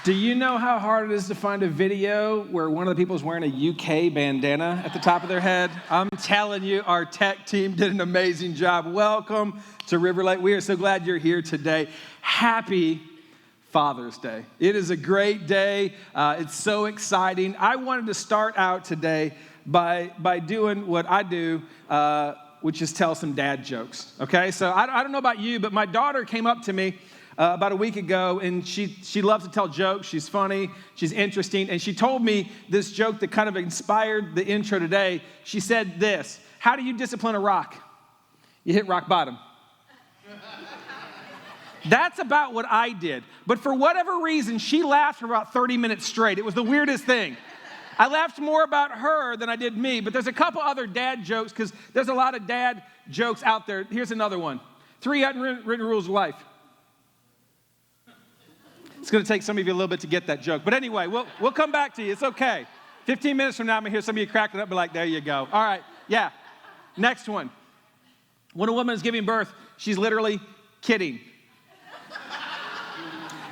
Do you know how hard it is to find a video where one of the people is wearing a UK bandana at the top of their head? I'm telling you, our tech team did an amazing job. Welcome to River Lake. We are so glad you're here today. Happy Father's Day. It is a great day. It's so exciting. I wanted to start out today by doing what I do, which is tell some dad jokes, okay? So I don't know about you, but my daughter came up to me about a week ago, and she loves to tell jokes. She's funny, she's interesting, and she told me this joke that kind of inspired the intro today. She said this: how do you discipline a rock? You hit rock bottom. That's about what I did. But for whatever reason, she laughed for about 30 minutes straight. It was the weirdest thing. I laughed more about her than I did me, but there's a couple other dad jokes because there's a lot of dad jokes out there. Here's another one. 3 unwritten rules of life. It's going to take some of you a little bit to get that joke. But anyway, we'll come back to you. It's okay. 15 minutes from now, I'm going to hear some of you cracking up and be like, there you go. All right, yeah. Next one. When a woman is giving birth, she's literally kidding.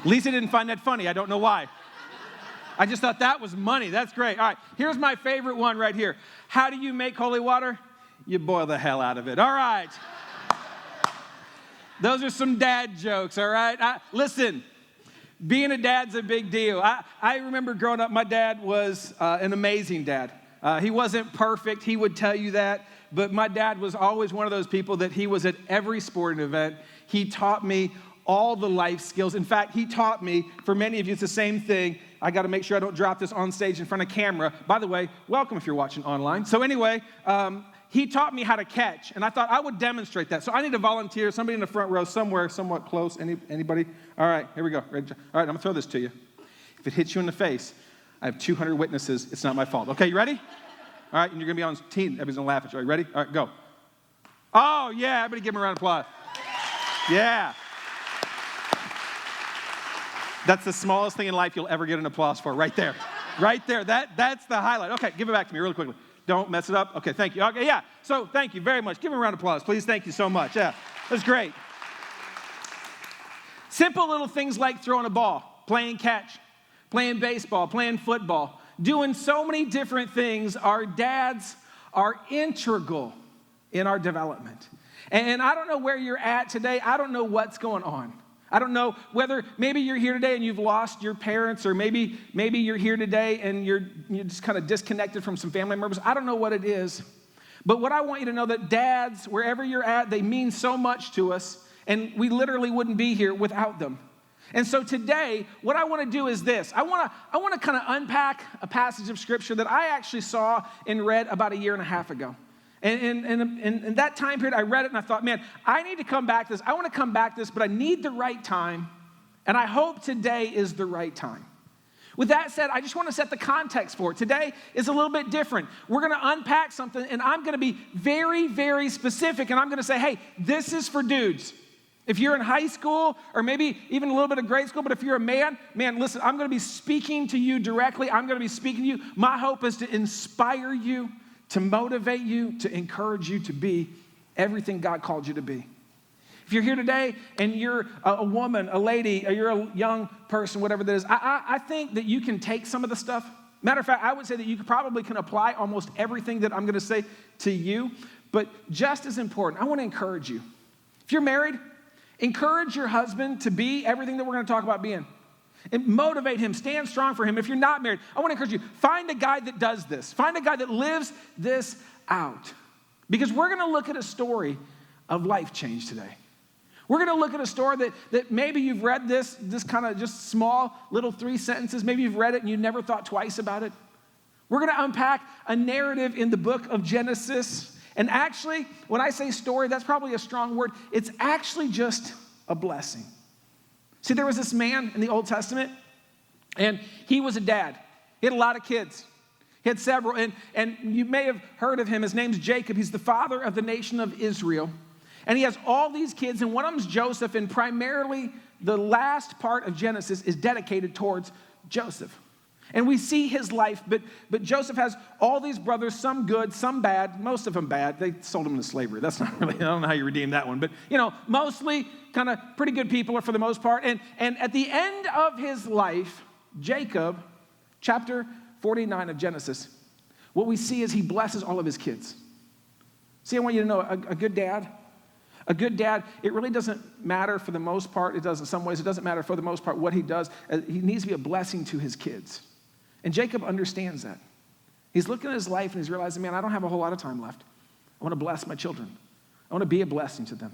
Lisa didn't find that funny. I don't know why. I just thought that was money. That's great. All right, here's my favorite one right here. How do you make holy water? You boil the hell out of it. All right. Those are some dad jokes, all right? Listen. Being a dad's a big deal. I remember growing up, my dad was an amazing dad. He wasn't perfect, he would tell you that, but my dad was always one of those people that he was at every sporting event. He taught me all the life skills. In fact, he taught me, for many of you, it's the same thing. I got to make sure I don't drop this on stage in front of camera. By the way, welcome if you're watching online. So anyway, he taught me how to catch, and I thought I would demonstrate that. So I need a volunteer, somebody in the front row somewhere, somewhat close. Anybody? All right, here we go. All right, I'm going to throw this to you. If it hits you in the face, I have 200 witnesses. It's not my fault. Okay, you ready? All right, and you're going to be on team. Everybody's going to laugh at you. Are you ready? All right, go. Oh, yeah, everybody give him a round of applause. Yeah. That's the smallest thing in life you'll ever get an applause for, right there. Right there. That's the highlight. Okay, give it back to me really quickly. Don't mess it up. Okay, thank you. Okay, yeah. So thank you very much. Give him a round of applause, please. Thank you so much. Yeah, that's great. Simple little things like throwing a ball, playing catch, playing baseball, playing football, doing so many different things. Our dads are integral in our development. And I don't know where you're at today. I don't know what's going on. I don't know whether maybe you're here today and you've lost your parents, or maybe you're here today and you're just kind of disconnected from some family members. I don't know what it is. But what I want you to know, that dads, wherever you're at, they mean so much to us, and we literally wouldn't be here without them. And so today, what I want to do is this. I want to kind of unpack a passage of Scripture that I actually saw and read about 1.5 years ago. And in that time period, I read it and I thought, man, I need to come back to this. I want to come back to this, but I need the right time. And I hope today is the right time. With that said, I just want to set the context for it. Today is a little bit different. We're going to unpack something, and I'm going to be very, very specific. And I'm going to say, hey, this is for dudes. If you're in high school or maybe even a little bit of grade school, but if you're a man, listen, I'm going to be speaking to you directly. I'm going to be speaking to you. My hope is to inspire you, to motivate you, to encourage you to be everything God called you to be. If you're here today and you're a woman, a lady, or you're a young person, whatever that is, I think that you can take some of the stuff. Matter of fact, I would say that you probably can apply almost everything that I'm going to say to you. But just as important, I want to encourage you. If you're married, encourage your husband to be everything that we're going to talk about being. And motivate him, stand strong for him. If you're not married, I want to encourage you, find a guy that does this. Find a guy that lives this out. Because we're going to look at a story of life change today. We're going to look at a story that maybe you've read this kind of just small little 3 sentences. Maybe you've read it and you never thought twice about it. We're going to unpack a narrative in the book of Genesis. And actually, when I say story, that's probably a strong word. It's actually just a blessing. See, there was this man in the Old Testament, and he was a dad. He had a lot of kids. He had several, and you may have heard of him. His name's Jacob. He's the father of the nation of Israel. And he has all these kids, and one of them is Joseph, and primarily the last part of Genesis is dedicated towards Joseph. And we see his life, but Joseph has all these brothers, some good, some bad, most of them bad. They sold him into slavery. That's not really, I don't know how you redeem that one. But, mostly kind of pretty good people for the most part. And at the end of his life, Jacob, chapter 49 of Genesis, what we see is he blesses all of his kids. See, I want you to know, a good dad, it really doesn't matter for the most part. It does in some ways. It doesn't matter for the most part what he does. He needs to be a blessing to his kids. And Jacob understands that. He's looking at his life and he's realizing, man, I don't have a whole lot of time left. I want to bless my children. I want to be a blessing to them.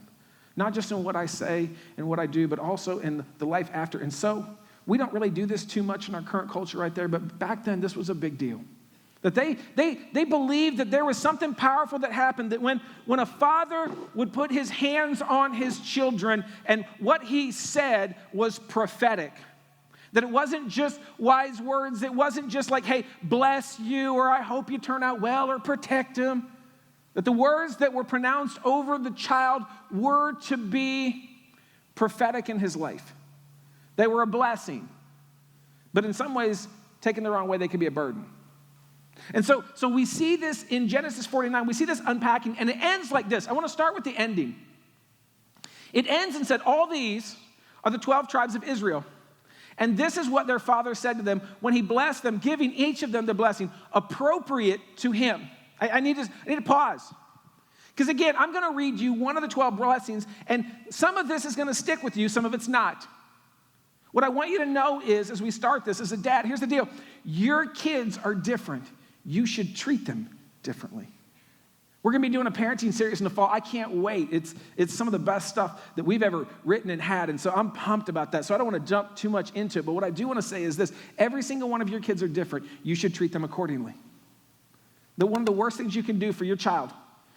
Not just in what I say and what I do, but also in the life after. And so we don't really do this too much in our current culture right there, but back then this was a big deal. That they believed that there was something powerful that happened, that when a father would put his hands on his children and what he said was prophetic. That it wasn't just wise words. It wasn't just like, hey, bless you, or I hope you turn out well, or protect him. That the words that were pronounced over the child were to be prophetic in his life. They were a blessing. But in some ways, taken the wrong way, they could be a burden. And so we see this in Genesis 49. We see this unpacking, and it ends like this. I want to start with the ending. It ends and said, all these are the 12 tribes of Israel. And this is what their father said to them when he blessed them, giving each of them the blessing appropriate to him. I need to pause. Because again, I'm going to read you one of the 12 blessings, and some of this is going to stick with you, some of it's not. What I want you to know is, as we start this, as a dad, here's the deal. Your kids are different. You should treat them differently. We're going to be doing a parenting series in the fall. I can't wait. It's some of the best stuff that we've ever written and had, and so I'm pumped about that. So I don't want to jump too much into it, but what I do want to say is this. Every single one of your kids are different. You should treat them accordingly. One of the worst things you can do for your child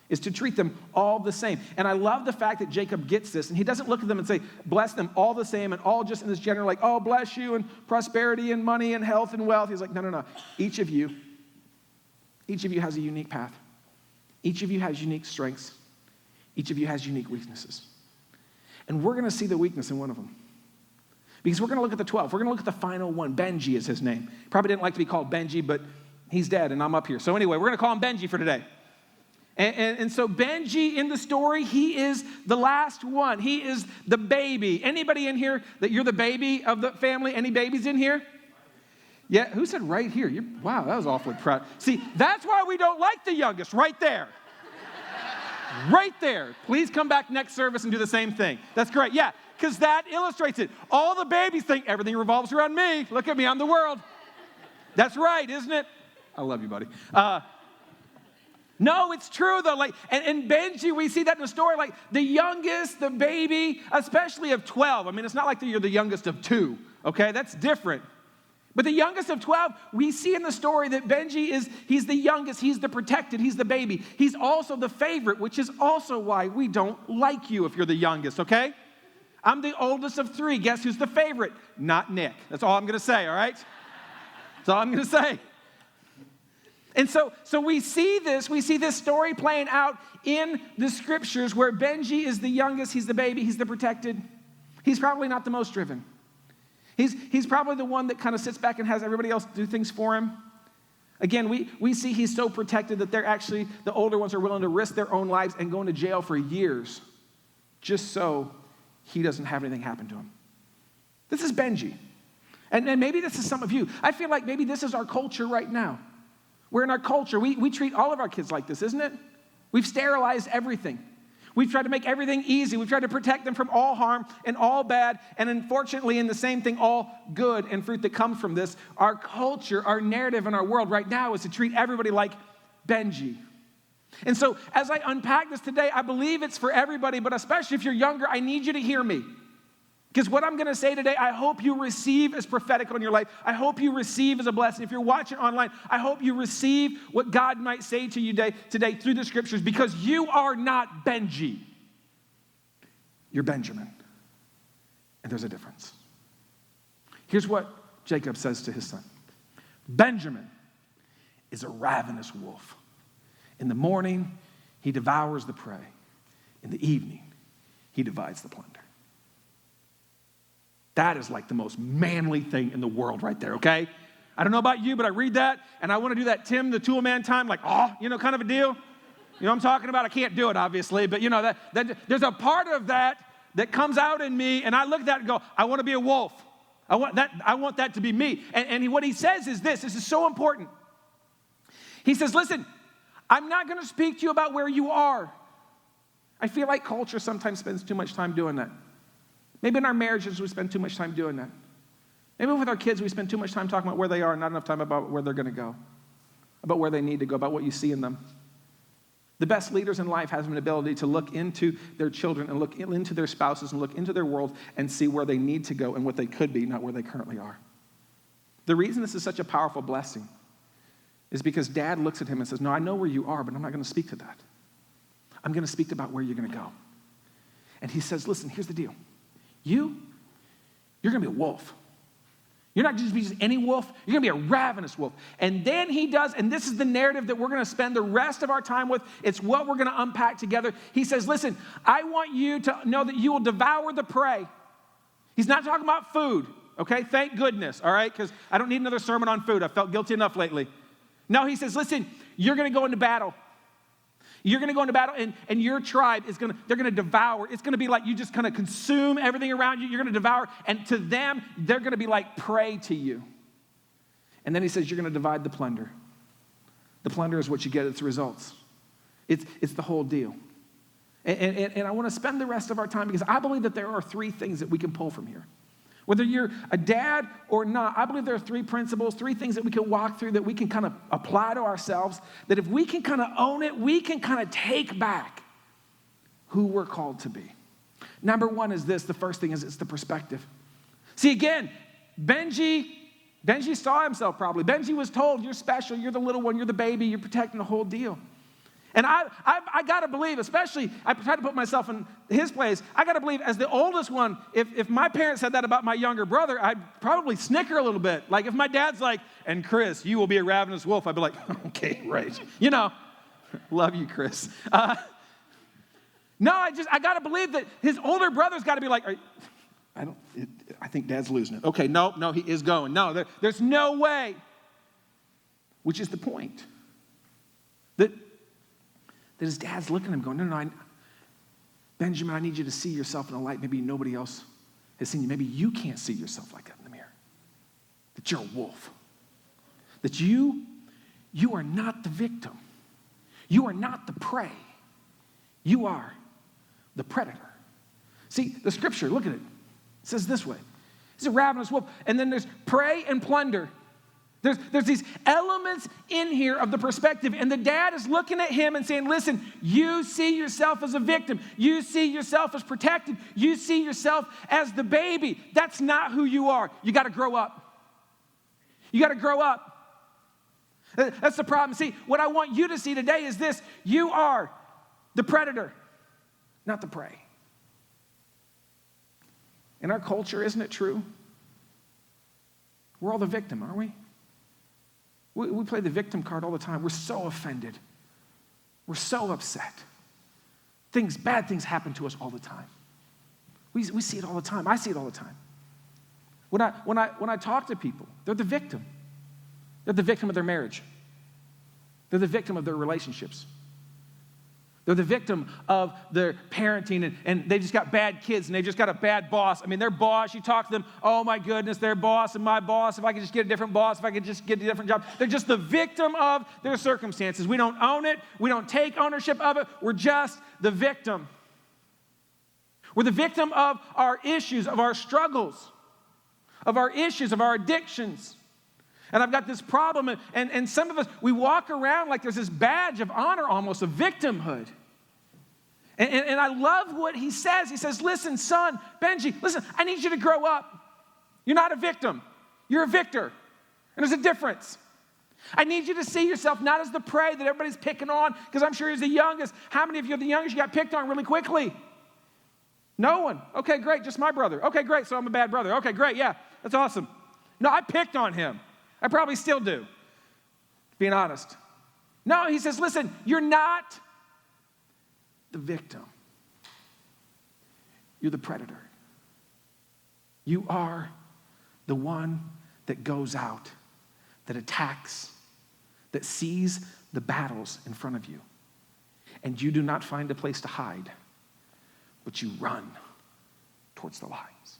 is to treat them all the same. And I love the fact that Jacob gets this, and he doesn't look at them and say, bless them all the same, and all just in this general, like, oh, bless you, and prosperity, and money, and health, and wealth. He's like, no. Each of you has a unique path. Each of you has unique strengths. Each of you has unique weaknesses. And we're going to see the weakness in one of them. Because we're going to look at the 12. We're going to look at the final one. Benji is his name. Probably didn't like to be called Benji, but he's dead, and I'm up here. So anyway, we're going to call him Benji for today. And so Benji in the story, he is the last one. He is the baby. Anybody in here that you're the baby of the family? Any babies in here? Yeah, who said right here? Wow, that was awfully proud. See, that's why we don't like the youngest, right there. Right there. Please come back next service and do the same thing. That's great. Yeah, because that illustrates it. All the babies think everything revolves around me. Look at me, I'm the world. That's right, isn't it? I love you, buddy. No, it's true, though. And Benji, we see that in the story, like the youngest, the baby, especially of 12. I mean, it's not like you're the youngest of 2, okay? That's different. But the youngest of 12, we see in the story that Benji he's the youngest, he's the protected, he's the baby. He's also the favorite, which is also why we don't like you if you're the youngest, okay? I'm the oldest of 3. Guess who's the favorite? Not Nick. That's all I'm going to say, all right? That's all I'm going to say. And so we see this story playing out in the scriptures where Benji is the youngest, he's the baby, he's the protected. He's probably not the most driven. He's probably the one that kind of sits back and has everybody else do things for him. Again, we see he's so protected that they're actually, the older ones are willing to risk their own lives and go into jail for years just so he doesn't have anything happen to him. This is Benji. And maybe this is some of you. I feel like maybe this is our culture right now. We're in our culture. We treat all of our kids like this, isn't it? We've sterilized everything. We've tried to make everything easy. We've tried to protect them from all harm and all bad. And unfortunately, in the same thing, all good and fruit that comes from this. Our culture, our narrative in our world right now is to treat everybody like Benji. And so as I unpack this today, I believe it's for everybody, but especially if you're younger, I need you to hear me. Because what I'm going to say today, I hope you receive as prophetic on your life. I hope you receive as a blessing. If you're watching online, I hope you receive what God might say to you today through the scriptures, because you are not Benji. You're Benjamin. And there's a difference. Here's what Jacob says to his son. Benjamin is a ravenous wolf. In the morning, he devours the prey. In the evening, he divides the plunder. That is like the most manly thing in the world right there, okay? I don't know about you, but I read that, and I want to do that Tim the Tool Man time, like, kind of a deal. You know what I'm talking about? I can't do it, obviously, but that there's a part of that comes out in me, and I look at that and go, I want to be a wolf. I want that to be me. And what he says is this is so important. He says, listen, I'm not going to speak to you about where you are. I feel like culture sometimes spends too much time doing that. Maybe in our marriages we spend too much time doing that. Maybe with our kids we spend too much time talking about where they are and not enough time about where they're going to go, about where they need to go, about what you see in them. The best leaders in life have an ability to look into their children and look into their spouses and look into their world and see where they need to go and what they could be, not where they currently are. The reason this is such a powerful blessing is because Dad looks at him and says, no, I know where you are, but I'm not going to speak to that. I'm going to speak about where you're going to go. And he says, listen, here's the deal. You're going to be a wolf. You're not just be any wolf. You're going to be a ravenous wolf. And then he does, and this is the narrative that we're going to spend the rest of our time with. It's what we're going to unpack together. He says, listen, I want you to know that you will devour the prey. He's not talking about food, okay? Thank goodness, all right? Because I don't need another sermon on food. I felt guilty enough lately. No, he says, listen, you're going to go into battle. You're going to go into battle, and your tribe they're going to devour. It's going to be like you just kind of consume everything around you. You're going to devour, and to them, they're going to be like prey to you. And then he says, you're going to divide the plunder. The plunder is what you get, its results. It's the whole deal. And I want to spend the rest of our time because I believe that there are three things that we can pull from here. Whether you're a dad or not, I believe there are three principles, three things that we can walk through that we can kind of apply to ourselves, that if we can kind of own it, we can kind of take back who we're called to be. Number one is this. The first thing is it's the perspective. See, again, Benji saw himself probably. Benji was told, you're special, you're the little one, you're the baby, you're protecting the whole deal. And I got to believe, especially, I try to put myself in his place, I got to believe as the oldest one, if my parents said that about my younger brother, I'd probably snicker a little bit. Like if my dad's like, and Chris, you will be a ravenous wolf, I'd be like, okay, right. Love you, Chris. No, I got to believe that his older brother's got to be like, I think Dad's losing it. Okay, no, he is going. No, there's no way. Which is the point. That his dad's looking at him going, no, Benjamin, I need you to see yourself in a light maybe nobody else has seen you. Maybe you can't see yourself like that in the mirror. That you're a wolf. That you are not the victim. You are not the prey. You are the predator. See, the scripture, look at it. It says this way. It's a ravenous wolf. And then there's prey and plunder. There's these elements in here of the perspective, and the dad is looking at him and saying, listen, you see yourself as a victim. You see yourself as protected. You see yourself as the baby. That's not who you are. You got to grow up. You got to grow up. That's the problem. See, what I want you to see today is this. You are the predator, not the prey. In our culture, isn't it true? We're all the victim, aren't we? We play the victim card all the time. We're so offended. We're so upset. Bad things happen to us all the time. We see it all the time. I see it all the time. When I talk to people, they're the victim. They're the victim of their marriage. They're the victim of their relationships. They're the victim of their parenting, and they just got bad kids, and they just got a bad boss. I mean, their boss, you talk to them, oh my goodness, their boss and my boss, if I could just get a different boss, if I could just get a different job. They're just the victim of their circumstances. We don't own it. We don't take ownership of it. We're just the victim. We're the victim of our issues, of our struggles, of our issues, of our addictions. And I've got this problem, and some of us, we walk around like there's this badge of honor almost, of victimhood. And I love what he says. He says, listen, son, Benji, listen, I need you to grow up. You're not a victim. You're a victor. And there's a difference. I need you to see yourself not as the prey that everybody's picking on, because I'm sure he's the youngest. How many of you are the youngest you got picked on really quickly? No one. Okay, great, just my brother. Okay, great, so I'm a bad brother. Okay, great, yeah, that's awesome. No, I picked on him. I probably still do, being honest. No, he says, listen, you're not the victim. You're the predator. You are the one that goes out that attacks, that sees the battles in front of you. And you do not find a place to hide, but you run towards the lions.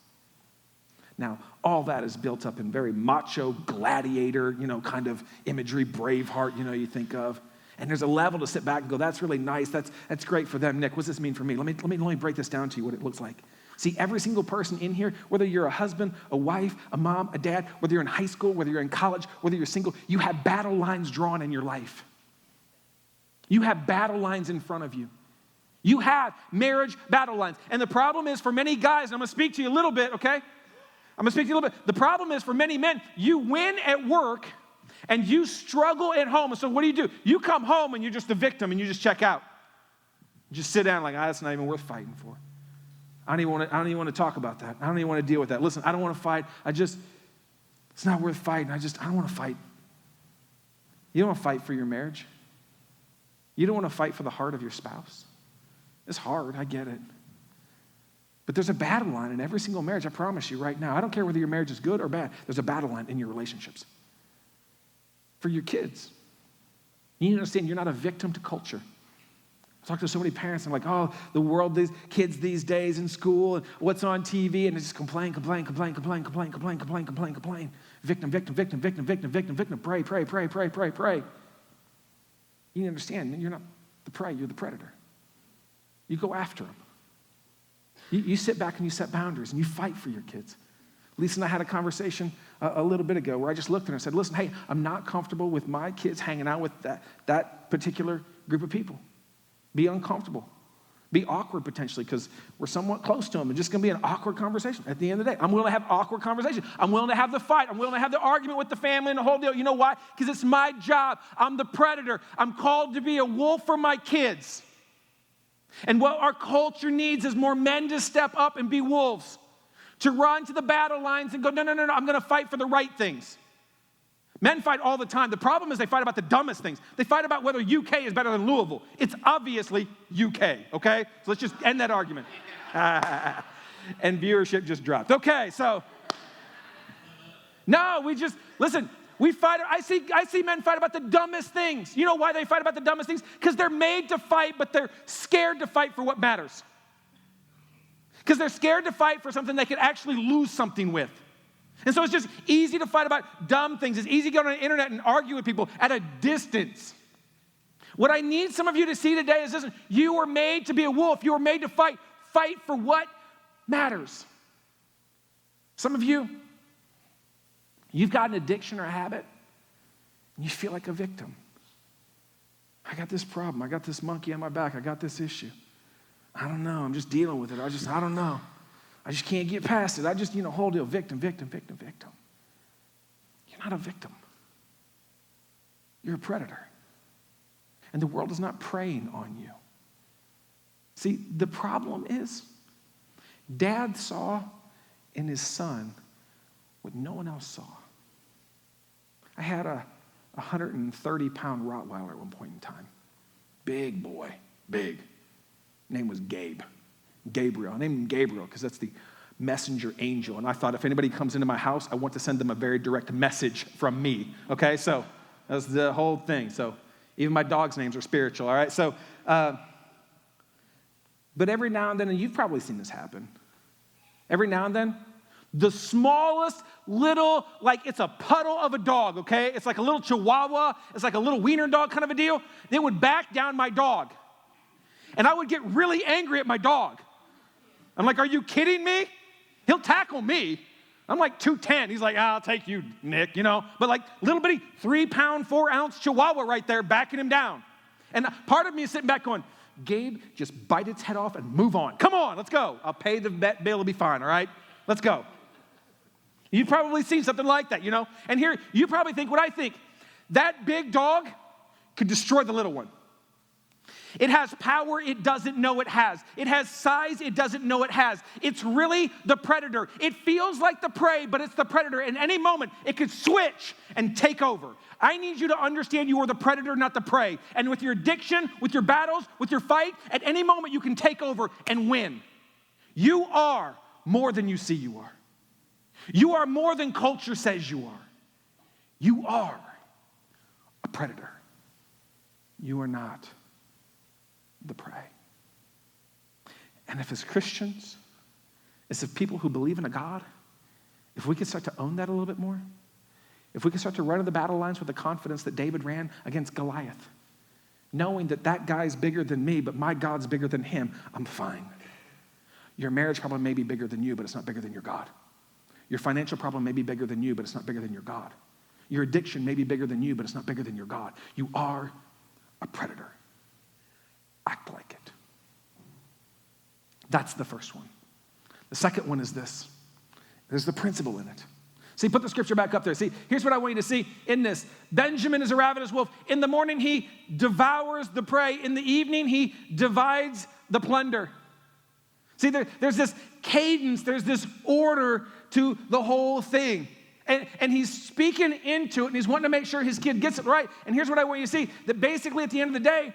Now, all that is built up in very macho, gladiator, kind of imagery, Braveheart, you think of. And there's a level to sit back and go, that's really nice. That's great for them. Nick, what does this mean for me? Let me break this down to you, what it looks like. See, every single person in here, whether you're a husband, a wife, a mom, a dad, whether you're in high school, whether you're in college, whether you're single, you have battle lines drawn in your life. You have battle lines in front of you. You have marriage battle lines. And the problem is for many guys, and I'm going to speak to you a little bit, okay? The problem is for many men, you win at work and you struggle at home. And so what do? You come home and you're just the victim and you just check out. You just sit down like, that's not even worth fighting for. I don't even want to talk about that. I don't even want to deal with that. Listen, I don't want to fight. It's not worth fighting. I don't want to fight. You don't want to fight for your marriage. You don't want to fight for the heart of your spouse. It's hard, I get it. But there's a battle line in every single marriage, I promise you right now. I don't care whether your marriage is good or bad. There's a battle line in your relationships. For your kids. You need to understand you're not a victim to culture. I talk to so many parents, I'm like, oh, the world, these kids these days in school, and what's on TV, and they just complain. Victim. Pray. You need to understand, you're not the prey, you're the predator. You go after them. You sit back and you set boundaries, and you fight for your kids. Lisa and I had a conversation a little bit ago where I just looked at her and said, listen, hey, I'm not comfortable with my kids hanging out with that particular group of people. Be uncomfortable. Be awkward potentially because we're somewhat close to them. It's just going to be an awkward conversation at the end of the day. I'm willing to have awkward conversation. I'm willing to have the fight. I'm willing to have the argument with the family and the whole deal. You know why? Because it's my job. I'm the predator. I'm called to be a wolf for my kids. And what our culture needs is more men to step up and be wolves, to run to the battle lines and go, no, I'm going to fight for the right things. Men fight all the time. The problem is they fight about the dumbest things. They fight about whether UK is better than Louisville. It's obviously UK, okay? So let's just end that argument. And viewership just dropped. Okay, so, no, listen, we fight. I see men fight about the dumbest things. You know why they fight about the dumbest things? Because they're made to fight, but they're scared to fight for what matters. Because they're scared to fight for something they could actually lose something with. And so it's just easy to fight about dumb things. It's easy to go on the internet and argue with people at a distance. What I need some of you to see today is this: you were made to be a wolf. You were made to fight. Fight for what matters. Some of you, you've got an addiction or a habit, and you feel like a victim. I got this problem. I got this monkey on my back. I got this issue. I don't know. I'm just dealing with it. I don't know. I just can't get past it. Whole deal, victim. You're not a victim. You're a predator. And the world is not preying on you. See, the problem is, Dad saw in his son what no one else saw. I had a 130-pound Rottweiler at one point in time. Big boy, big. Name was Gabriel. I named him Gabriel because that's the messenger angel. And I thought if anybody comes into my house, I want to send them a very direct message from me. Okay, so that's the whole thing. So even my dog's names are spiritual, all right? So, but every now and then, and you've probably seen this happen, every now and then, the smallest little, like it's a puddle of a dog, okay? It's like a little chihuahua. It's like a little wiener dog kind of a deal. They would back down my dog. And I would get really angry at my dog. I'm like, are you kidding me? He'll tackle me. I'm like 210. He's like, I'll take you, Nick, But like little bitty 3-pound, 4-ounce chihuahua right there backing him down. And part of me is sitting back going, Gabe, just bite its head off and move on. Come on, let's go. I'll pay the vet bill. It'll be fine, all right? Let's go. You've probably seen something like that, And here, you probably think what I think. That big dog could destroy the little one. It has power it doesn't know it has. It has size it doesn't know it has. It's really the predator. It feels like the prey, but it's the predator. In any moment, it could switch and take over. I need you to understand you are the predator, not the prey. And with your addiction, with your battles, with your fight, at any moment you can take over and win. You are more than you see you are. You are more than culture says you are. You are a predator. You are not the prey. And if as Christians, as if people who believe in a God, if we could start to own that a little bit more, if we could start to run to the battle lines with the confidence that David ran against Goliath, knowing that that guy's bigger than me, but my God's bigger than him, I'm fine. Your marriage problem may be bigger than you, but it's not bigger than your God. Your financial problem may be bigger than you, but it's not bigger than your God. Your addiction may be bigger than you, but it's not bigger than your God. You are a predator. Act like it. That's the first one. The second one is this. There's the principle in it. See, put the scripture back up there. See, here's what I want you to see in this. Benjamin is a ravenous wolf. In the morning, he devours the prey. In the evening, he divides the plunder. See, there's this cadence, there's this order to the whole thing. And he's speaking into it, and he's wanting to make sure his kid gets it right. And here's what I want you to see, that basically at the end of the day,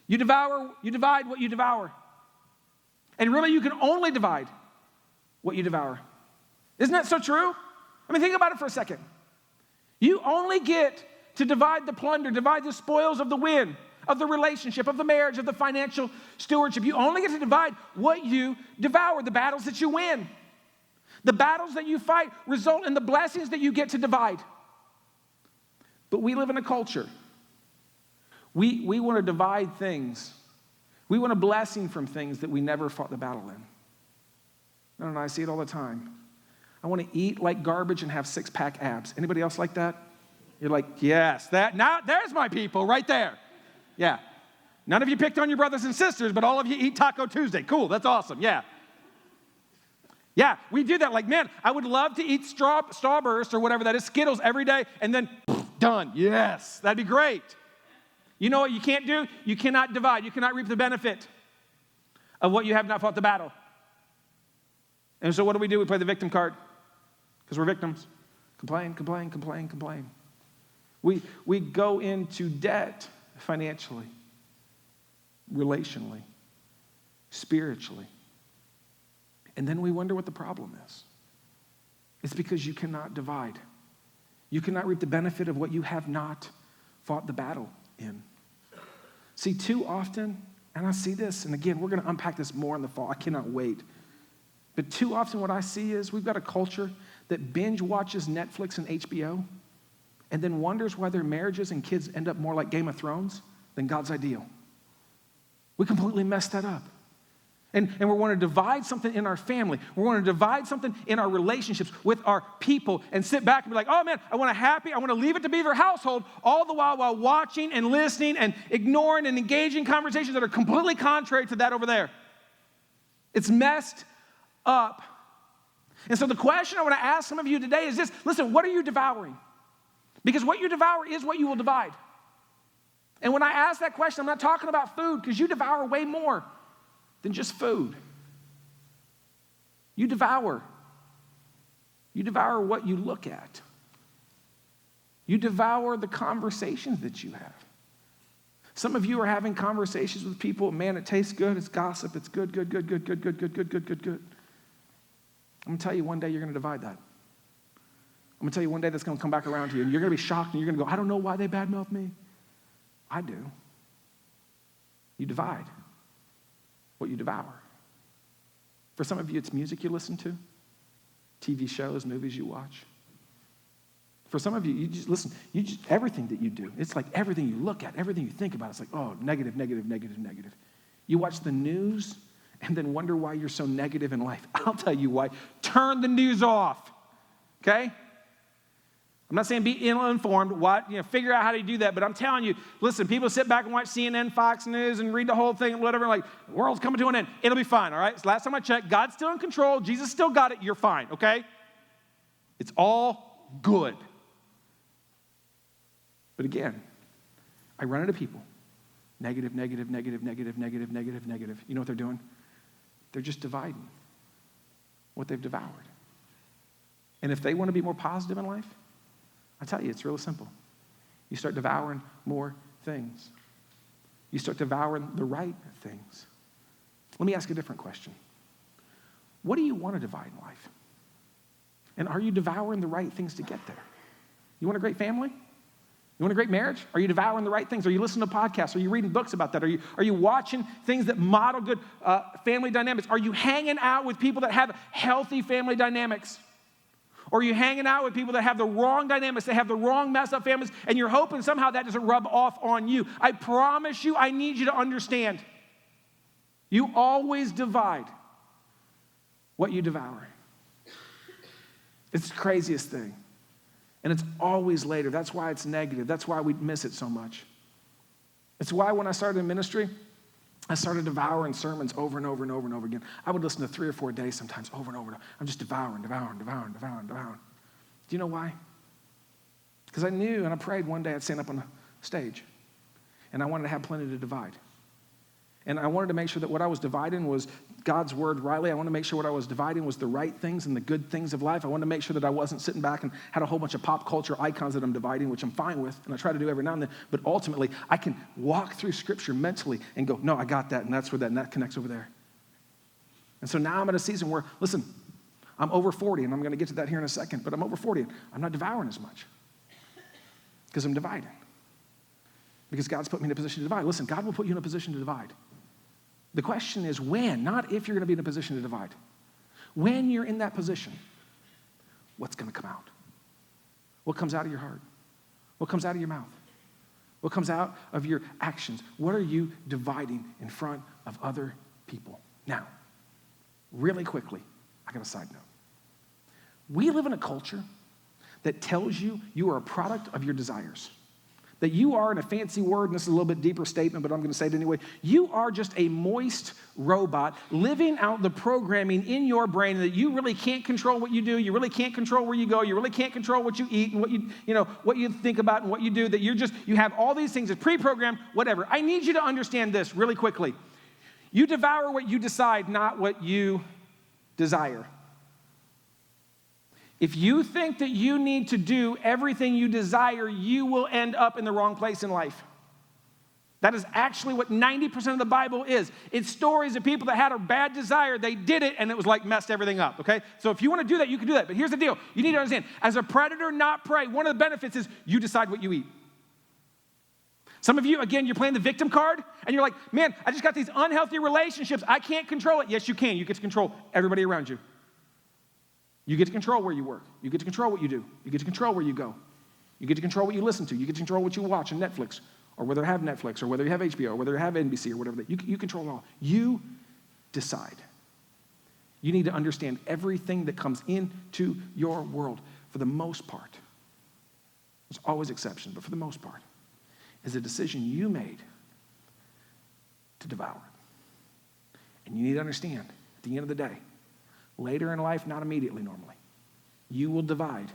you divide what you devour. And really, you can only divide what you devour. Isn't that so true? I mean, think about it for a second. You only get to divide the plunder, divide the spoils of the win, of the relationship, of the marriage, of the financial stewardship. You only get to divide what you devour, the battles that you win. The battles that you fight result in the blessings that you get to divide. But we live in a culture. We want to divide things. We want a blessing from things that we never fought the battle in. No, I see it all the time. I want to eat like garbage and have six-pack abs. Anybody else like that? You're like, yes, now there's my people right there. Yeah. None of you picked on your brothers and sisters, but all of you eat Taco Tuesday. Cool, that's awesome, yeah. Yeah, we do that. Like, man, I would love to eat Starburst or whatever that is, Skittles every day, and then done. Yes, that'd be great. You know what you can't do? You cannot divide. You cannot reap the benefit of what you have not fought the battle. And so what do? We play the victim card because we're victims. Complain, complain, complain, complain. We go into debt financially, relationally, spiritually. And then we wonder what the problem is. It's because you cannot divide. You cannot reap the benefit of what you have not fought the battle in. See, too often, and I see this, and again, we're going to unpack this more in the fall. I cannot wait. But too often what I see is we've got a culture that binge watches Netflix and HBO and then wonders why their marriages and kids end up more like Game of Thrones than God's ideal. We completely messed that up. And we want to divide something in our family. We want to divide something in our relationships with our people and sit back and be like, oh man, I want to leave it to Beaver household, all the while watching and listening and ignoring and engaging conversations that are completely contrary to that over there. It's messed up. And so the question I want to ask some of you today is this. Listen, what are you devouring? Because what you devour is what you will divide. And when I ask that question, I'm not talking about food, because you devour way more than just food. You devour what you look at. You devour the conversations that you have. Some of you are having conversations with people, man, it tastes good, it's gossip, it's good. I'm going to tell you one day you're going to divide that. I'm going to tell you one day that's going to come back around to you, and you're going to be shocked, and you're going to go, I don't know why they badmouth me. I do. You divide what you devour. For some of you, it's music you listen to, TV shows, movies you watch. For some of you, you just listen, everything that you do, it's like everything you look at, everything you think about, it's like, oh, negative, negative, negative, negative. You watch the news and then wonder why you're so negative in life. I'll tell you why. Turn the news off, okay? I'm not saying be ill-informed, figure out how to do that, but I'm telling you, listen, people sit back and watch CNN, Fox News, and read the whole thing, whatever, like, the world's coming to an end. It'll be fine, all right? So last time I checked, God's still in control, Jesus still got it, you're fine, okay? It's all good. But again, I run into people, negative, negative, negative, negative, negative, negative, negative. You know what they're doing? They're just dividing what they've devoured. And if they want to be more positive in life, I tell you, it's real simple. You start devouring more things. You start devouring the right things. Let me ask a different question. What do you want to divide in life? And are you devouring the right things to get there? You want a great family? You want a great marriage? Are you devouring the right things? Are you listening to podcasts? Are you reading books about that? Are you watching things that model good family dynamics? Are you hanging out with people that have healthy family dynamics? Or are you hanging out with people that have the wrong dynamics, that have the wrong messed up families, and you're hoping somehow that doesn't rub off on you? I promise you, I need you to understand. You always divide what you devour. It's the craziest thing. And it's always later. That's why it's negative. That's why we miss it so much. It's why when I started in ministry, I started devouring sermons over and over and over and over again. I would listen to 3 or 4 days sometimes over and over. I'm just devouring. Do you know why? Because I knew and I prayed one day I'd stand up on the stage. And I wanted to have plenty to divide. And I wanted to make sure that what I was dividing was God's word rightly. I wanted to make sure what I was dividing was the right things and the good things of life. I wanted to make sure that I wasn't sitting back and had a whole bunch of pop culture icons that I'm dividing, which I'm fine with, and I try to do every now and then. But ultimately, I can walk through Scripture mentally and go, no, I got that, and that's where that, and that connects over there. And so now I'm at a season where, listen, I'm over 40, and I'm going to get to that here in a second, but I'm over 40, and I'm not devouring as much because I'm dividing. Because God's put me in a position to divide. Listen, God will put you in a position to divide. The question is when, not if you're going to be in a position to divide. When you're in that position, what's going to come out? What comes out of your heart? What comes out of your mouth? What comes out of your actions? What are you dividing in front of other people? Now, really quickly, I got a side note. We live in a culture that tells you you are a product of your desires. That you are, in a fancy word, and this is a little bit deeper statement, but I'm going to say it anyway, you are just a moist robot living out the programming in your brain that you really can't control what you do, you really can't control where you go, you really can't control what you eat and what you think about and what you do, that you have all these things that's pre-programmed, whatever. I need you to understand this really quickly. You devour what you decide, not what you desire. If you think that you need to do everything you desire, you will end up in the wrong place in life. That is actually what 90% of the Bible is. It's stories of people that had a bad desire, they did it, and it was like messed everything up, okay? So if you want to do that, you can do that. But here's the deal. You need to understand, as a predator, not prey, one of the benefits is you decide what you eat. Some of you, again, you're playing the victim card, and you're like, man, I just got these unhealthy relationships. I can't control it. Yes, you can. You get to control everybody around you. You get to control where you work. You get to control what you do. You get to control where you go. You get to control what you listen to. You get to control what you watch on Netflix, or whether you have Netflix, or whether you have HBO, or whether you have NBC, or whatever. You control it all. You decide. You need to understand everything that comes into your world, for the most part. There's always exceptions, but for the most part, is a decision you made to devour. And you need to understand, at the end of the day, later in life, not immediately normally, you will divide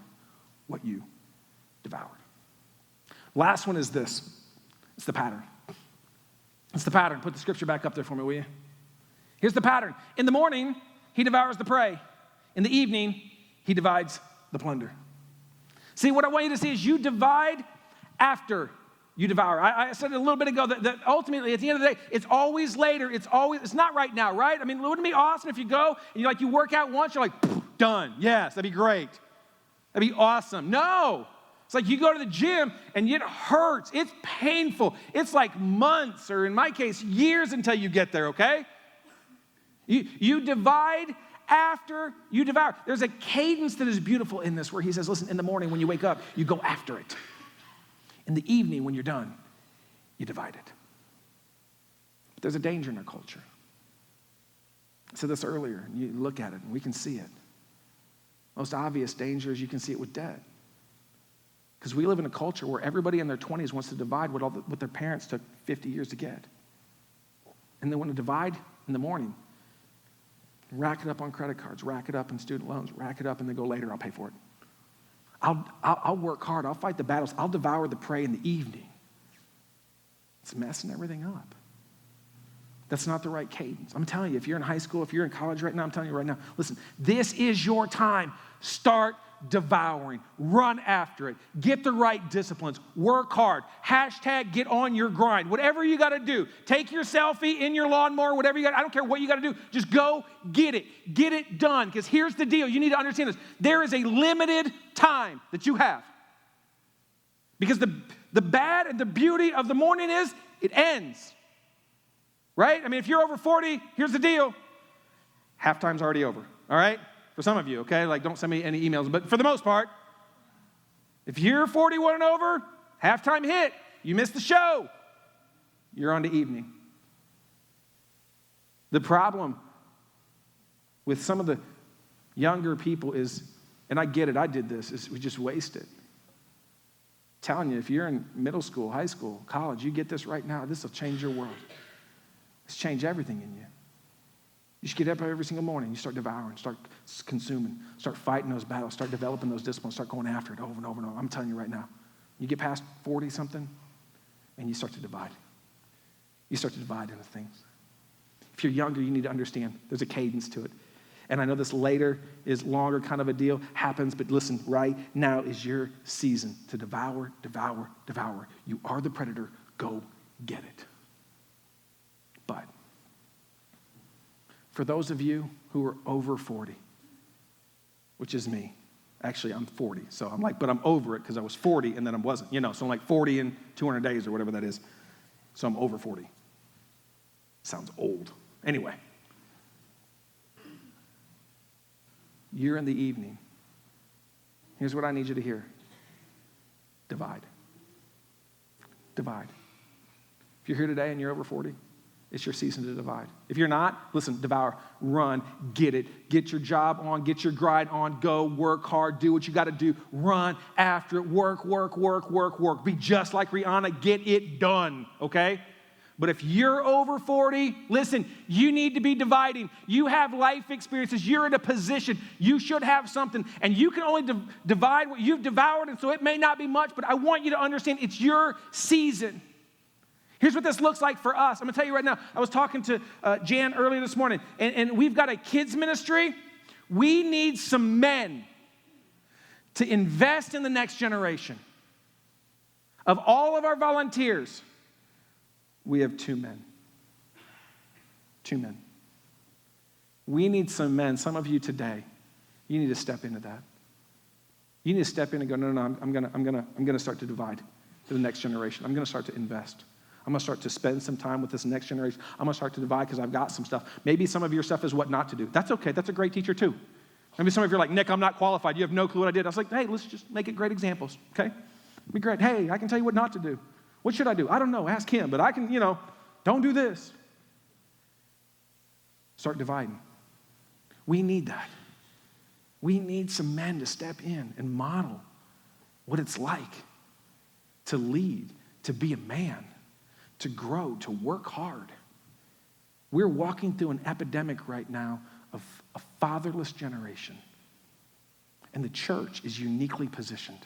what you devoured. Last one is this. It's the pattern. It's the pattern. Put the scripture back up there for me, will you? Here's the pattern. In the morning, he devours the prey. In the evening, he divides the plunder. See, what I want you to see is you divide after you devour. I said it a little bit ago that ultimately, at the end of the day, it's always later. It's not right now, right? I mean, wouldn't it be awesome if you go and you work out once, you're like, done. Yes, that'd be great. That'd be awesome. No. It's like you go to the gym and it hurts. It's painful. It's like months, or in my case, years until you get there, okay? You divide after you devour. There's a cadence that is beautiful in this where he says, listen, in the morning when you wake up, you go after it. In the evening, when you're done, you divide it. But there's a danger in our culture. I said this earlier, and you look at it, and we can see it. Most obvious danger is you can see it with debt. Because we live in a culture where everybody in their 20s wants to divide what their parents took 50 years to get. And they want to divide in the morning, rack it up on credit cards, rack it up in student loans, rack it up, and then go later, I'll pay for it. I'll work hard. I'll fight the battles. I'll devour the prey in the evening. It's messing everything up. That's not the right cadence. I'm telling you, if you're in high school, if you're in college right now, I'm telling you right now, listen, this is your time. Start devouring. Run after it. Get the right disciplines. Work hard. Hashtag get on your grind. Whatever you got to do. Take your selfie in your lawnmower, whatever you got. I don't care what you got to do. Just go get it. Get it done. Because here's the deal. You need to understand this. There is a limited time that you have. Because the bad and the beauty of the morning is it ends. Right? I mean, if you're over 40, here's the deal. Halftime's already over, all right? For some of you, okay? Like, don't send me any emails. But for the most part, if you're 41 and over, halftime hit. You missed the show. You're on to evening. The problem with some of the younger people is, and I get it, I did this, is we just waste it. I'm telling you, if you're in middle school, high school, college, you get this right now, this will change your world. It's change everything in you. You should get up every single morning. You start devouring, start consuming, start fighting those battles, start developing those disciplines, start going after it over and over and over. I'm telling you right now. You get past 40-something, and you start to divide. You start to divide into things. If you're younger, you need to understand there's a cadence to it. And I know this later is longer kind of a deal, happens, but listen, right now is your season to devour, devour, devour. You are the predator. Go get it. But for those of you who are over 40, which is me, actually I'm 40, so I'm like, but I'm over it because I was 40 and then I wasn't, so I'm like 40 in 200 days or whatever that is. So I'm over 40. Sounds old. Anyway, you're in the evening. Here's what I need you to hear. Divide. Divide. If you're here today and you're over 40, it's your season to divide. If you're not, listen, devour, run, get it. Get your job on, get your grind on, go, work hard, do what you got to do. Run after it, work, work, work, work, work. Be just like Rihanna, get it done, okay? But if you're over 40, listen, you need to be dividing. You have life experiences. You're in a position. You should have something. And you can only divide what you've devoured, and so it may not be much, but I want you to understand it's your season. Here's what this looks like for us. I'm going to tell you right now. I was talking to Jan earlier this morning, and we've got a kids ministry. We need some men to invest in the next generation. Of all of our volunteers, we have 2 men. 2 men. We need some men. Some of you today, you need to step into that. You need to step in and go, no, I'm gonna start to divide to the next generation. I'm gonna start to invest. I'm going to start to spend some time with this next generation. I'm going to start to divide because I've got some stuff. Maybe some of your stuff is what not to do. That's okay. That's a great teacher too. Maybe some of you are like, Nick, I'm not qualified. You have no clue what I did. I was like, hey, let's just make it great examples, okay? Be great. Hey, I can tell you what not to do. What should I do? I don't know. Ask him. But I can, don't do this. Start dividing. We need that. We need some men to step in and model what it's like to lead, to be a man, to grow, to work hard. We're walking through an epidemic right now of a fatherless generation. And the church is uniquely positioned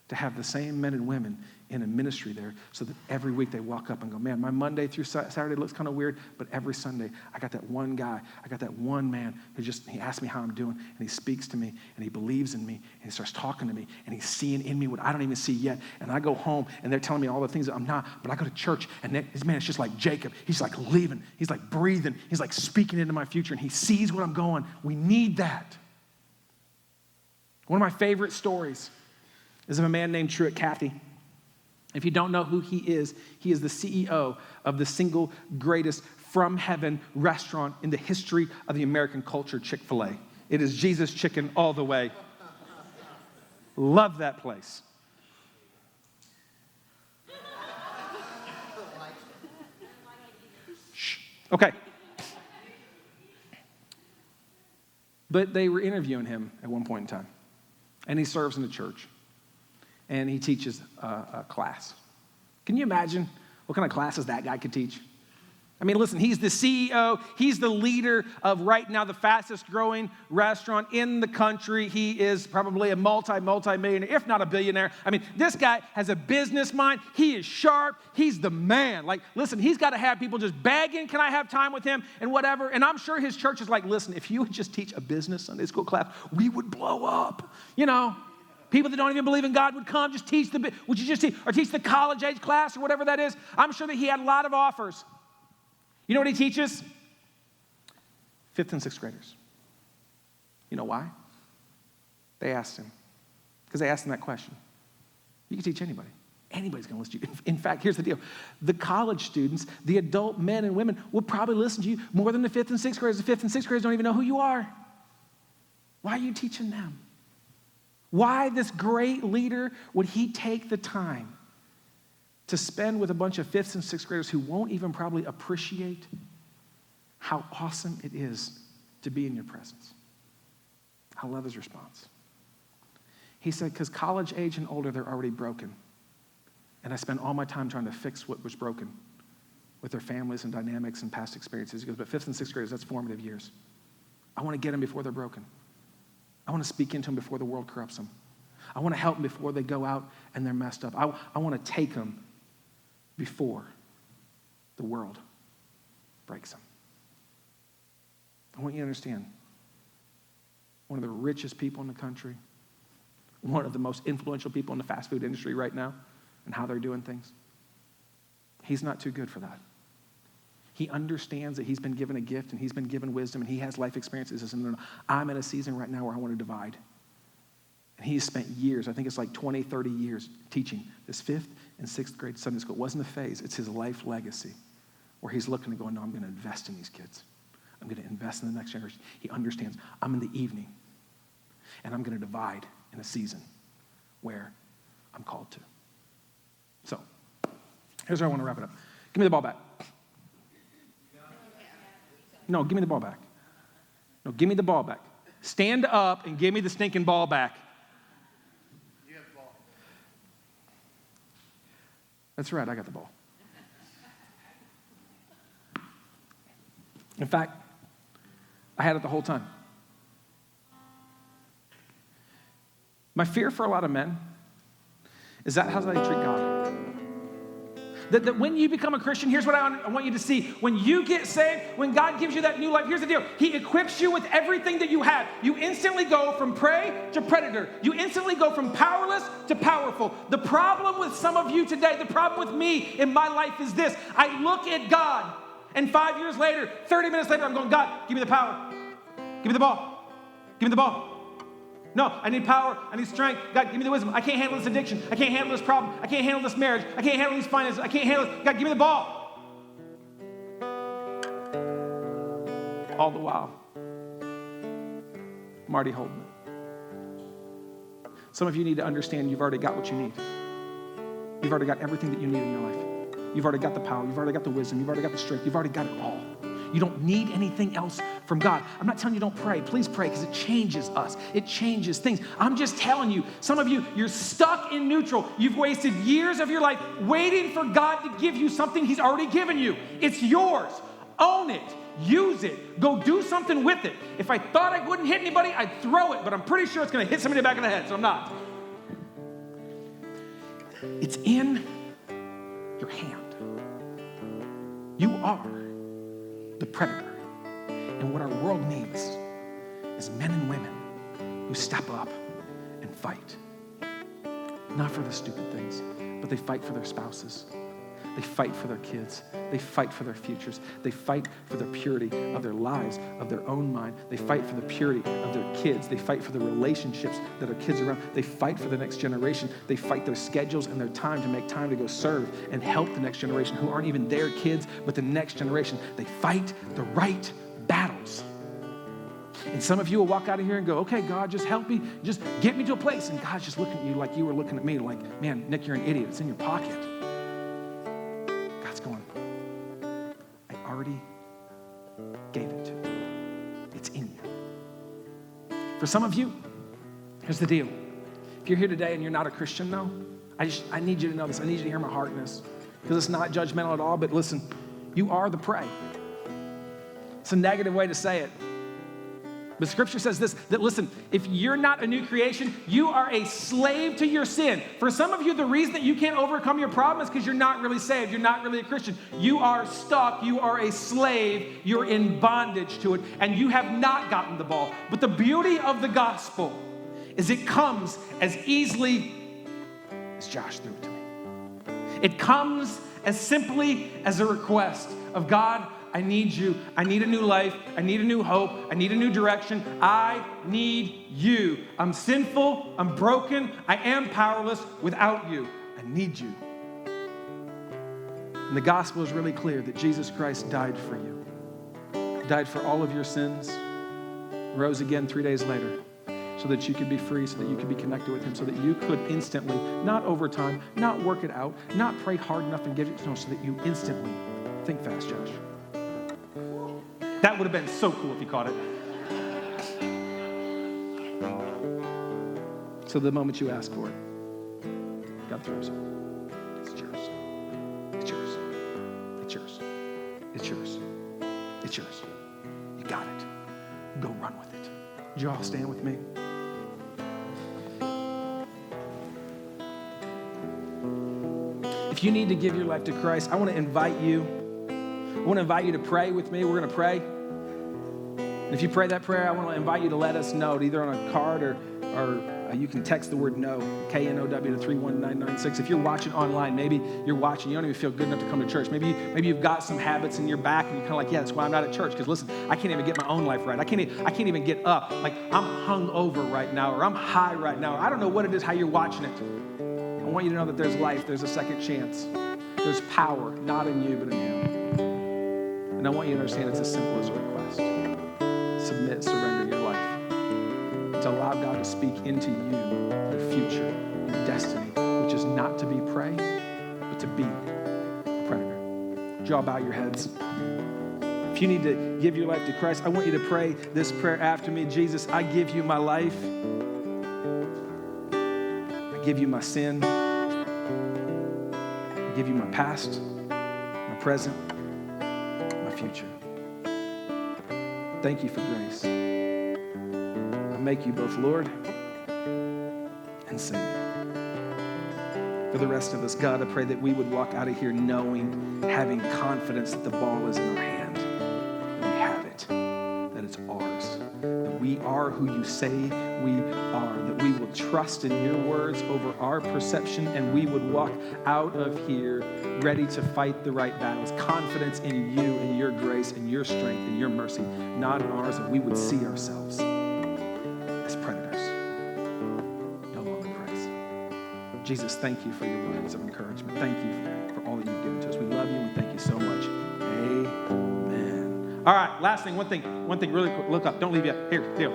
to have the same men and women in a ministry there so that every week they walk up and go, man, my Monday through Saturday looks kind of weird, but every Sunday I got that one guy, I got that one man who he asks me how I'm doing, and he speaks to me, and he believes in me, and he starts talking to me, and he's seeing in me what I don't even see yet, and I go home, and they're telling me all the things that I'm not, but I go to church, and this man is just like Jacob. He's like leaving, he's like breathing, he's like speaking into my future, and he sees where I'm going. We need that. One of my favorite stories is of a man named Truett Cathy. If you don't know who he is the CEO of the single greatest from heaven restaurant in the history of the American culture, Chick-fil-A. It is Jesus chicken all the way. Love that place. Shh. Okay. But they were interviewing him at one point in time, and he serves in the church. And he teaches a class. Can you imagine what kind of classes that guy could teach? I mean, listen, he's the CEO. He's the leader of right now the fastest growing restaurant in the country. He is probably a multi-millionaire, if not a billionaire. I mean, this guy has a business mind. He is sharp. He's the man. Like, listen, he's got to have people just begging, can I have time with him and whatever. And I'm sure his church is like, listen, if you would just teach a business Sunday school class, we would blow up, People that don't even believe in God would come, just teach would you just teach, or teach the college age class or whatever that is? I'm sure that he had a lot of offers. You know what he teaches? 5th and 6th graders. You know why? They asked him, because they asked him that question. You can teach anybody. Anybody's going to listen to you. In fact, here's the deal. The college students, the adult men and women will probably listen to you more than the 5th and 6th graders. The 5th and 6th graders don't even know who you are. Why are you teaching them? Why this great leader would he take the time to spend with a bunch of 5th and 6th graders who won't even probably appreciate how awesome it is to be in your presence? I love his response. He said, because college age and older, they're already broken. And I spend all my time trying to fix what was broken with their families and dynamics and past experiences. He goes, but 5th and 6th graders, that's formative years. I want to get them before they're broken. I want to speak into them before the world corrupts them. I want to help them before they go out and they're messed up. I want to take them before the world breaks them. I want you to understand, one of the richest people in the country, one of the most influential people in the fast food industry right now, and how they're doing things, he's not too good for that. He understands that he's been given a gift and he's been given wisdom and he has life experiences. He says, no, I'm in a season right now where I want to divide. And he's spent years, I think it's like 20, 30 years teaching this 5th and 6th grade Sunday school. It wasn't a phase, it's his life legacy where he's looking and going, no, I'm going to invest in these kids. I'm going to invest in the next generation. He understands I'm in the evening and I'm going to divide in a season where I'm called to. So, here's where I want to wrap it up. Give me the ball back. No, give me the ball back. No, give me the ball back. Stand up and give me the stinking ball back. You have the ball. That's right, I got the ball. In fact, I had it the whole time. My fear for a lot of men is that how they treat God. That when you become a Christian, here's what I want you to see. When you get saved, when God gives you that new life, here's the deal. He equips you with everything that you have. You instantly go from prey to predator. You instantly go from powerless to powerful. The problem with some of you today, the problem with me in my life is this. I look at God, and 5 years later, 30 minutes later, I'm going, God, give me the power. Give me the ball. Give me the ball. No, I need power. I need strength. God, give me the wisdom. I can't handle this addiction. I can't handle this problem. I can't handle this marriage. I can't handle these finances. I can't handle it. God, give me the ball. All the while, Marty holding it. Some of you need to understand you've already got what you need. You've already got everything that you need in your life. You've already got the power. You've already got the wisdom. You've already got the strength. You've already got it all. You don't need anything else from God. I'm not telling you don't pray. Please pray because it changes us. It changes things. I'm just telling you, some of you, you're stuck in neutral. You've wasted years of your life waiting for God to give you something he's already given you. It's yours. Own it. Use it. Go do something with it. If I thought I wouldn't hit anybody, I'd throw it, but I'm pretty sure it's going to hit somebody in the back of the head, so I'm not. It's in your hand. You are the predator. And what our world needs is men and women who step up and fight. Not for the stupid things, but they fight for their spouses. They fight for their kids. They fight for their futures. They fight for the purity of their lives, of their own mind. They fight for the purity of their kids. They fight for the relationships that our kids are around. They fight for the next generation. They fight their schedules and their time to make time to go serve and help the next generation who aren't even their kids, but the next generation. They fight the right battles. And some of you will walk out of here and go, okay, God, just help me. Just get me to a place. And God's just looking at you like you were looking at me like, man, Nick, you're an idiot. It's in your pocket. I already gave it to you. It's in you. For some of you, here's the deal. If you're here today and you're not a Christian, though, I need you to know this. I need you to hear my heart in this. Because it's not judgmental at all, but listen, you are the prey. It's a negative way to say it. But Scripture says this, that listen, if you're not a new creation, you are a slave to your sin. For some of you, the reason that you can't overcome your problem is because you're not really saved. You're not really a Christian. You are stuck. You are a slave. You're in bondage to it, and you have not gotten the ball. But the beauty of the gospel is it comes as easily as Josh threw it to me. It comes as simply as a request of God, I need you. I need a new life. I need a new hope. I need a new direction. I need you. I'm sinful. I'm broken. I am powerless without you. I need you. And the gospel is really clear that Jesus Christ died for you. He died for all of your sins, rose again 3 days later, so that you could be free, so that you could be connected with him, so that you could instantly, not over time, not work it out, not pray hard enough and give it, no, so that you instantly, think fast, Josh. That would have been so cool if you caught it. So the moment you ask for it, God throws it. It's yours. It's yours. It's yours. It's yours. It's yours. You got it. Go run with it. Would you all stand with me? If you need to give your life to Christ, I want to invite you. I want to invite you to pray with me. We're going to pray. And if you pray that prayer, I want to invite you to let us know, either on a card or you can text the word no, KNOW to 31996. If you're watching online, maybe you're watching, you don't even feel good enough to come to church. Maybe you've got some habits in your back and you're kind of like, yeah, that's why I'm not at church. Because listen, I can't even get my own life right. I can't even get up. Like I'm hung over right now, or I'm high right now. I don't know what it is, how you're watching it. I want you to know that there's life, there's a second chance. There's power, not in you, but in him. And I want you to understand it's as simple as a request. Submit, surrender your life. To allow God to speak into you, your future, your destiny, which is not to be prey, but to be a predator. Would you all bow your heads? If you need to give your life to Christ, I want you to pray this prayer after me. Jesus, I give you my life. I give you my sin. I give you my past, my present, my future. Thank you for grace. I make you both Lord and Savior. For the rest of us, God, I pray that we would walk out of here knowing, having confidence that the ball is in our hand, that we have it, that it's ours, that we are who you say we are, that we will trust in your words over our perception, and we would walk out of here ready to fight the right battles, confidence in you and your grace and your strength and your mercy, not in ours, and we would see ourselves as predators, no longer Christ. Jesus, thank you for your words of encouragement. Thank you for all that you've given to us. We love you and thank you so much. Amen. All right, last thing, one thing really quick. Look up. Don't leave yet. Here, deal.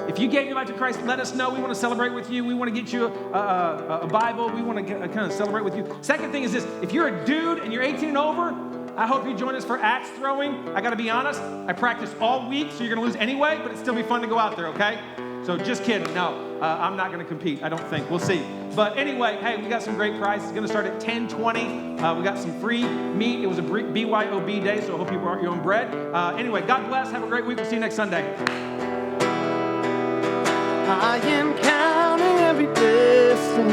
If you gave your life to Christ, let us know. We want to celebrate with you. We want to get you a Bible. We want to kind of celebrate with you. Second thing is this. If you're a dude and you're 18 and over, I hope you join us for axe throwing. I got to be honest. I practiced all week, so you're going to lose anyway, but it'd still be fun to go out there, okay? So just kidding. No, I'm not going to compete. I don't think. We'll see. But anyway, hey, we got some great prizes. It's going to start at 10:20. We got some free meat. It was a BYOB day, so I hope you brought your own bread. Anyway, God bless. Have a great week. We'll see you next Sunday. I am counting every blessing,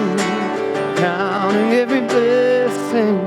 counting every blessing.